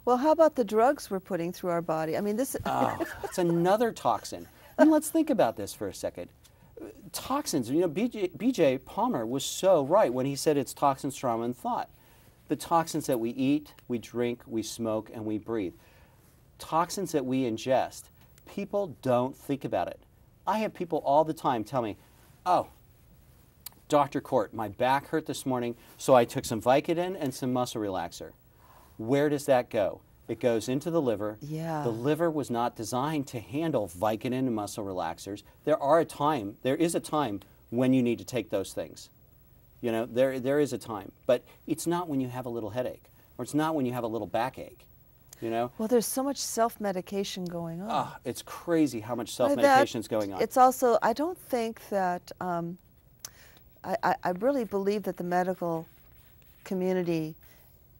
Well, how about the drugs we're putting through our body? I mean, this. Oh, that's another toxin. And let's think about this for a second. Toxins, you know, B.J. Palmer was so right when he said it's toxins, trauma, and thought. The toxins that we eat, we drink, we smoke, and we breathe. Toxins that we ingest, people don't think about it. I have people all the time tell me, oh, Dr. Kort, my back hurt this morning, so I took some Vicodin and some muscle relaxer. Where does that go? It goes into the liver. Yeah. The liver was not designed to handle Vicodin and muscle relaxers. There is a time when you need to take those things. You know, there is a time. But it's not when you have a little headache, or it's not when you have a little backache, you know? Well, there's so much self-medication going on. Oh, it's crazy how much self-medication is going on. It's also, I don't think that, I really believe that the medical community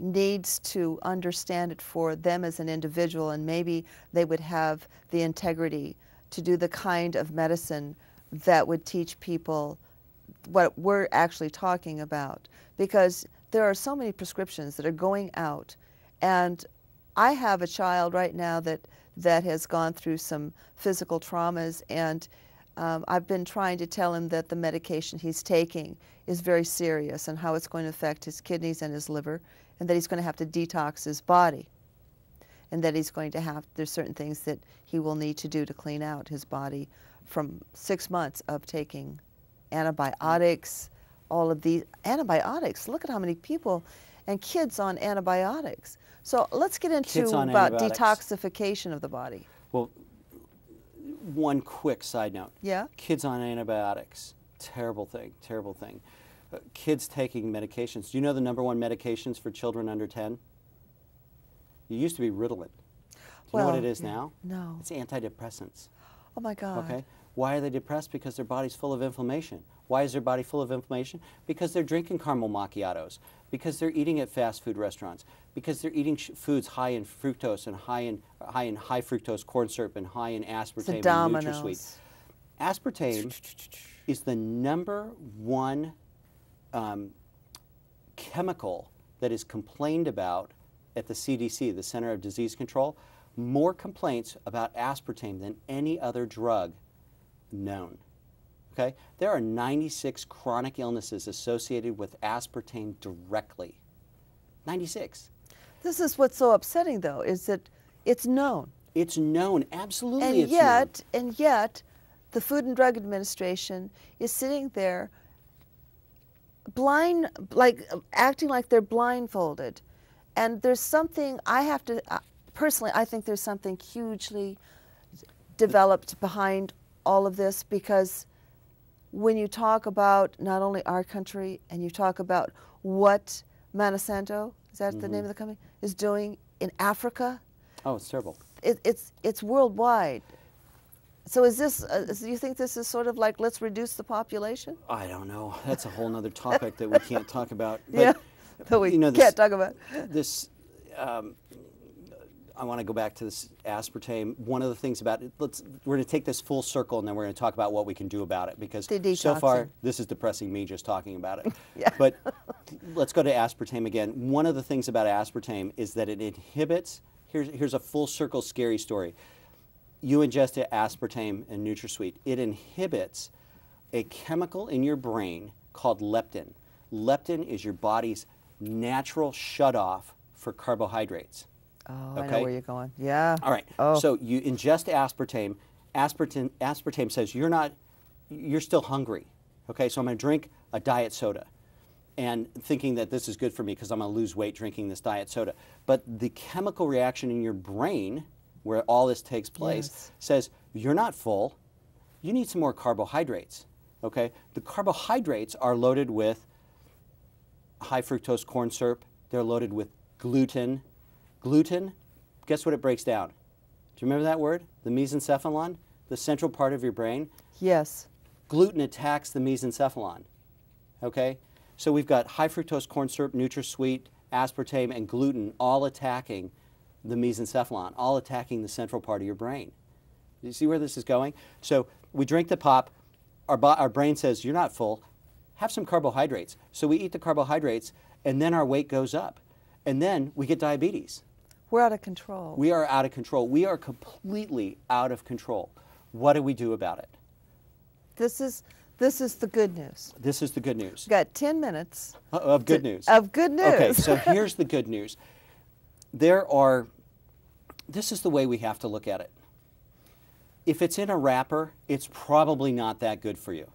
needs to understand it for them as an individual, and maybe they would have the integrity to do the kind of medicine that would teach people what we're actually talking about. Because there are so many prescriptions that are going out, and I have a child right now that has gone through some physical traumas, and I've been trying to tell him that the medication he's taking is very serious and how it's going to affect his kidneys and his liver, and that he's going to have to detox his body, and that he's going to have, there's certain things that he will need to do to clean out his body from 6 months of taking antibiotics, all of these antibiotics. Look at how many people and kids on antibiotics. So let's get into about detoxification of the body. Well, one quick side note. Yeah? Kids on antibiotics, terrible thing, terrible thing. Kids taking medications. Do you know the #1 medications for children under 10? It used to be Ritalin. Do you know what it is now? No. It's antidepressants. Oh my God. Okay. Why are they depressed? Because their body's full of inflammation. Why is their body full of inflammation? Because they're drinking caramel macchiatos, because they're eating at fast food restaurants, because they're eating foods high in fructose and high in high fructose corn syrup and high in aspartame and NutraSweet. Aspartame is the #1 chemical that is complained about at the CDC, the Center of Disease Control. More complaints about aspartame than any other drug known. Okay? There are 96 chronic illnesses associated with aspartame directly. 96. This is what's so upsetting, though, is that it's known. It's known, absolutely. And yet, the Food and Drug Administration is sitting there blind, like acting like they're blindfolded. And there's something I have to, personally, I think there's something hugely developed behind all of this, because when you talk about not only our country and you talk about what Monsanto, is that the name of the company, is doing in Africa. Oh, it's terrible. It's worldwide. So is this, do you think this is sort of like, let's reduce the population? I don't know. That's a whole nother topic that we can't talk about. But, yeah, that we can't talk about. I want to go back to this aspartame. One of the things about it, we're going to take this full circle, and then we're going to talk about what we can do about it, because so far this is depressing me just talking about it. Yeah. But let's go to aspartame again. One of the things about aspartame is that it inhibits, here's a full circle scary story. You ingest aspartame and NutraSweet. It inhibits a chemical in your brain called leptin. Leptin is your body's natural shutoff for carbohydrates. Oh, I know where you're going. Yeah. All right. Oh. So you ingest aspartame. Aspartame says you're still hungry. Okay. So I'm going to drink a diet soda, and thinking that this is good for me because I'm going to lose weight drinking this diet soda. But the chemical reaction in your brain, where all this takes place, says you're not full. You need some more carbohydrates. Okay. The carbohydrates are loaded with high fructose corn syrup. They're loaded with gluten. Gluten, guess what it breaks down? Do you remember that word? The mesencephalon, the central part of your brain? Yes. Gluten attacks the mesencephalon, okay? So we've got high fructose corn syrup, NutraSweet, aspartame, and gluten all attacking the mesencephalon, all attacking the central part of your brain. You see where this is going? So we drink the pop, our brain says, you're not full, have some carbohydrates. So we eat the carbohydrates, and then our weight goes up. And then we get diabetes. We're out of control. We are out of control. We are completely out of control. What do we do about it? This is the good news. This is the good news. We've got 10 minutes. Of good news. Of good news. Okay, so here's the good news. This is the way we have to look at it. If it's in a wrapper, it's probably not that good for you.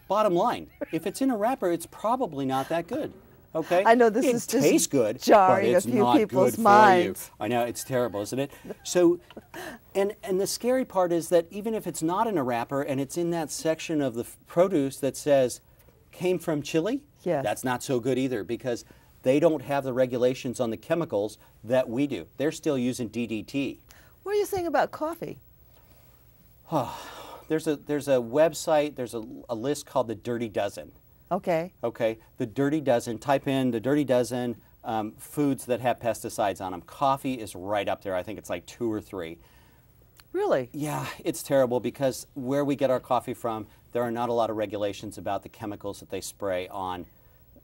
Bottom line, if it's in a wrapper, it's probably not that good. Okay? I know this is just tastes good, jarring but it's a few not people's good minds. for you. I know, it's terrible, isn't it? So, and the scary part is that even if it's not in a wrapper and it's in that section of the produce that says came from Chile, yes, that's not so good either, because they don't have the regulations on the chemicals that we do. They're still using DDT. What are you saying about coffee? There's a website, there's a list called the Dirty Dozen. Okay. Okay, the Dirty Dozen. Type in the Dirty Dozen foods that have pesticides on them. Coffee is right up there. I think it's like 2 or 3. Really? Yeah, it's terrible because where we get our coffee from, there are not a lot of regulations about the chemicals that they spray on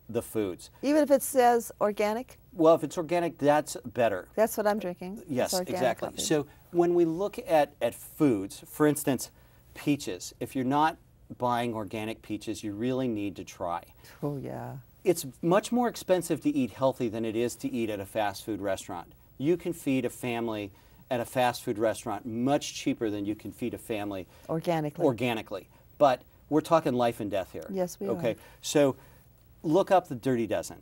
the foods. Even if it says organic? Well, if it's organic, that's better. That's what I'm drinking. Yes, It's organic exactly. coffee. So when we look at foods, for instance, peaches, if you're not buying organic peaches, you really need to try. Oh, yeah. It's much more expensive to eat healthy than it is to eat at a fast food restaurant. You can feed a family at a fast food restaurant much cheaper than you can feed a family organically. But we're talking life and death here. Yes, we are. Okay, so look up the Dirty Dozen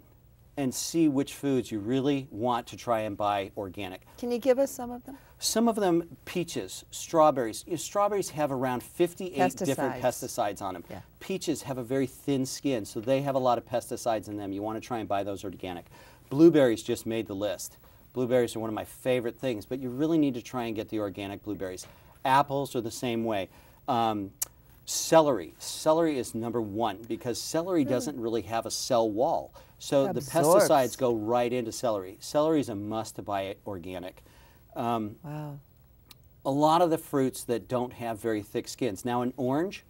and see which foods you really want to try and buy organic. Can you give us some of them? Some of them, peaches, strawberries. Strawberries have around 58 different pesticides on them. Yeah. Peaches have a very thin skin, so they have a lot of pesticides in them. You want to try and buy those organic. Blueberries just made the list. Blueberries are one of my favorite things, but you really need to try and get the organic blueberries. Apples are the same way. Celery. Celery is number 1 because celery doesn't really have a cell wall. So the pesticides go right into celery. Celery is a must to buy organic. Wow. A lot of the fruits that don't have very thick skins. Now an orange,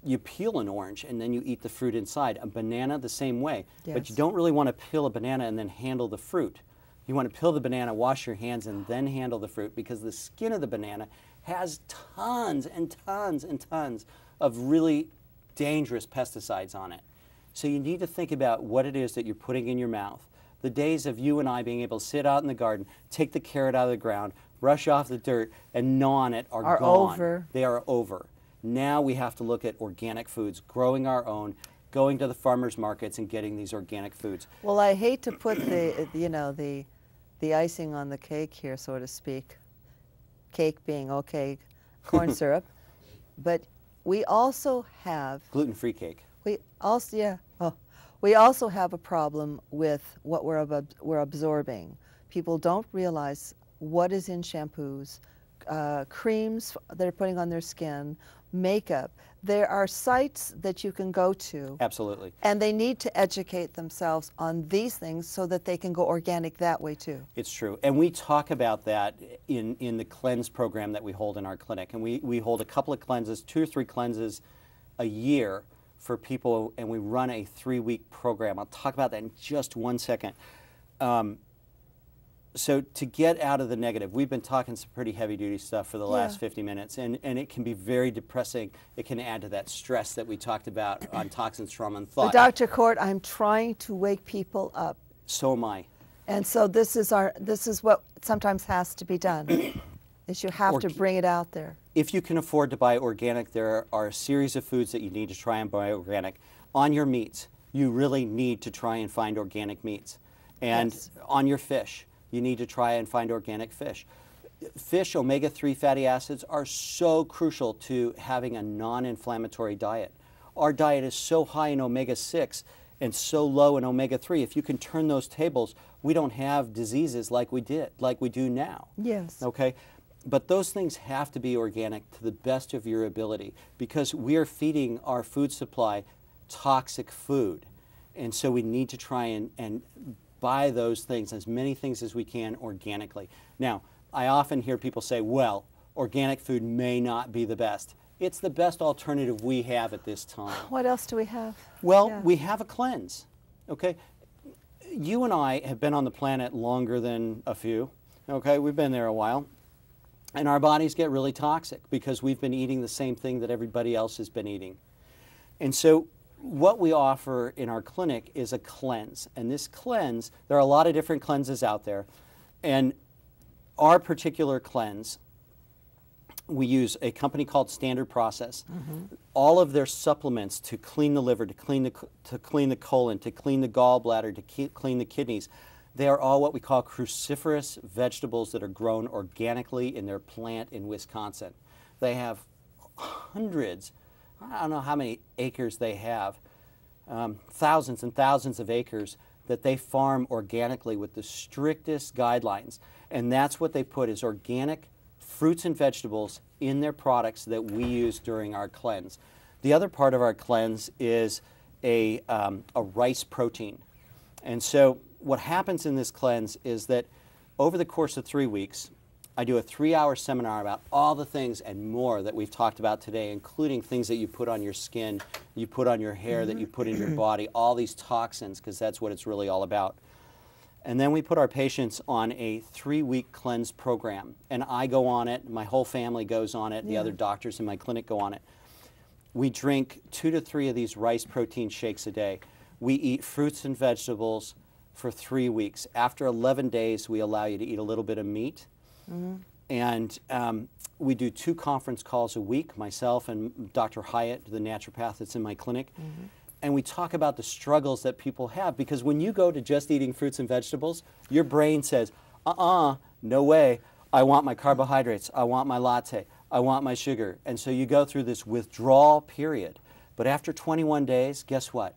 you peel an orange and then you eat the fruit inside. A banana the same way. Yes. But you don't really want to peel a banana and then handle the fruit. You want to peel the banana, wash your hands, and then handle the fruit because the skin of the banana has tons and tons and tons of really dangerous pesticides on it. So you need to think about what it is that you're putting in your mouth. The days of you and I being able to sit out in the garden, take the carrot out of the ground, brush off the dirt, and gnaw on it are gone. Over. They are over. Now we have to look at organic foods, growing our own, going to the farmers markets and getting these organic foods. Well, I hate to put the icing on the cake here, so to speak. Cake being okay, corn syrup, but we also have Gluten-free cake. we also have a problem with what we're absorbing. People don't realize what is in shampoos, creams they're putting on their skin, makeup. There are sites that you can go to. Absolutely. And they need to educate themselves on these things so that they can go organic that way too. It's true. And we talk about that in the cleanse program that we hold in our clinic. And we hold a couple of cleanses, 2 or 3 cleanses a year for people, and we run a 3-week program. I'll talk about that in just 1 second. So to get out of the negative, we've been talking some pretty heavy-duty stuff for the last 50 minutes, and it can be very depressing. It can add to that stress that we talked about on toxins, trauma, and thought. But Dr. Kort, I'm trying to wake people up. So am I. And so this is what sometimes has to be done, is you have to bring it out there. If you can afford to buy organic, there are a series of foods that you need to try and buy organic. On your meats, you really need to try and find organic meats. And on your fish, you need to try and find organic fish. Fish omega-3 fatty acids are so crucial to having a non-inflammatory diet. Our diet is so high in omega-6 and so low in omega-3. If you can turn those tables, we don't have diseases like we do now. Yes. Okay? But those things have to be organic to the best of your ability because we are feeding our food supply toxic food. And so we need to try and buy those things, as many things as we can, organically. Now, I often hear people say, well, organic food may not be the best. It's the best alternative we have at this time. What else do we have? Well, we have a cleanse, okay? you and I have been on the planet longer than a few. Okay, we've been there a while. And our bodies get really toxic because we've been eating the same thing that everybody else has been eating. And so what we offer in our clinic is a cleanse. And this cleanse, there are a lot of different cleanses out there. And our particular cleanse, we use a company called Standard Process. All of their supplements to clean the liver, to clean the colon, to clean the gallbladder, to clean the kidneys, they are all what we call cruciferous vegetables that are grown organically in their plant in Wisconsin. They have hundreds, I don't know how many acres they have, thousands and thousands of acres that they farm organically with the strictest guidelines. And that's what they put is organic fruits and vegetables in their products that we use during our cleanse. The other part of our cleanse is a rice protein. And so what happens in this cleanse is that over the course of 3 weeks, I do a 3-hour seminar about all the things and more that we've talked about today, including things that you put on your skin, you put on your hair, that you put in your body, all these toxins, because that's what it's really all about. And then we put our patients on a 3-week cleanse program. And I go on it, my whole family goes on it, the other doctors in my clinic go on it. We drink 2 to 3 of these rice protein shakes a day. We eat fruits and vegetables for 3 weeks. After 11 days, we allow you to eat a little bit of meat. And we do 2 conference calls a week, myself and Dr. Hyatt, the naturopath that's in my clinic. And we talk about the struggles that people have, because when you go to just eating fruits and vegetables, your brain says, no way, I want my carbohydrates, I want my latte, I want my sugar. And so you go through this withdrawal period. But after 21 days, guess what?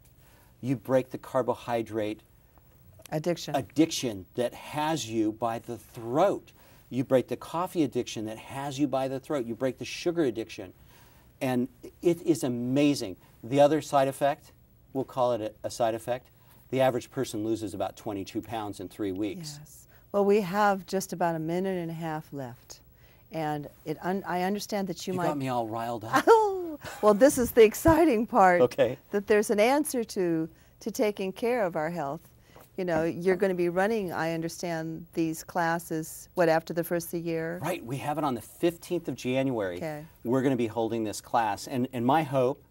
You break the carbohydrate addiction that has you by the throat. You break the coffee addiction that has you by the throat. You break the sugar addiction. And it is amazing. The other side effect, we'll call it a side effect, the average person loses about 22 pounds in 3 weeks. Yes. Well, we have just about a minute and a half left. And I understand that you might... You got me all riled up. Oh, well, this is the exciting part. Okay. That there's an answer to taking care of our health. You know, you're going to be running, I understand, these classes, what, after the first of the year? Right. We have it on the 15th of January. Okay. We're going to be holding this class. And my hope,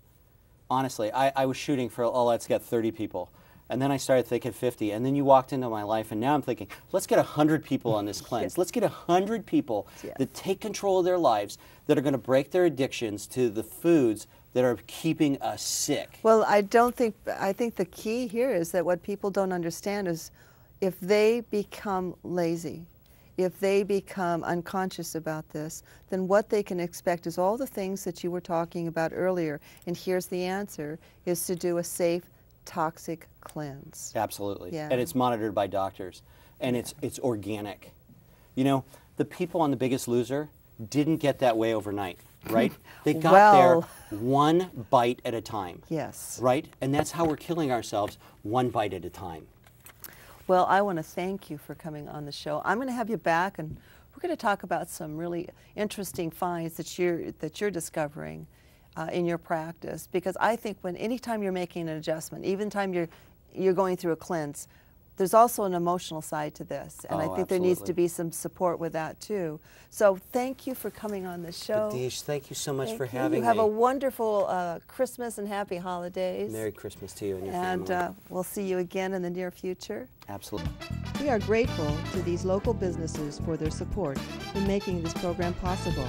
honestly, I was shooting for, let's get 30 people. And then I started thinking 50. And then you walked into my life, and now I'm thinking, let's get 100 people on this cleanse. Let's get 100 people that take control of their lives, that are going to break their addictions to the foods that are keeping us sick. Well, I think the key here is that what people don't understand is if they become lazy, if they become unconscious about this, then what they can expect is all the things that you were talking about earlier. And here's the answer, is to do a safe, toxic cleanse. Absolutely. Yeah. And it's monitored by doctors. And it's organic. You know, the people on The Biggest Loser didn't get that way overnight, right? They got there one bite at a time. Yes. Right? And that's how we're killing ourselves, one bite at a time. Well, I want to thank you for coming on the show. I'm going to have you back, and we're going to talk about some really interesting finds that you're discovering in your practice. Because I think anytime you're making an adjustment, even time you're going through a cleanse, there's also an emotional side to this, and I think there needs to be some support with that too. So thank you for coming on the show. Badeish, thank you so much for having me. You have a wonderful Christmas and happy holidays. Merry Christmas to you and your family. And we'll see you again in the near future. Absolutely. We are grateful to these local businesses for their support in making this program possible.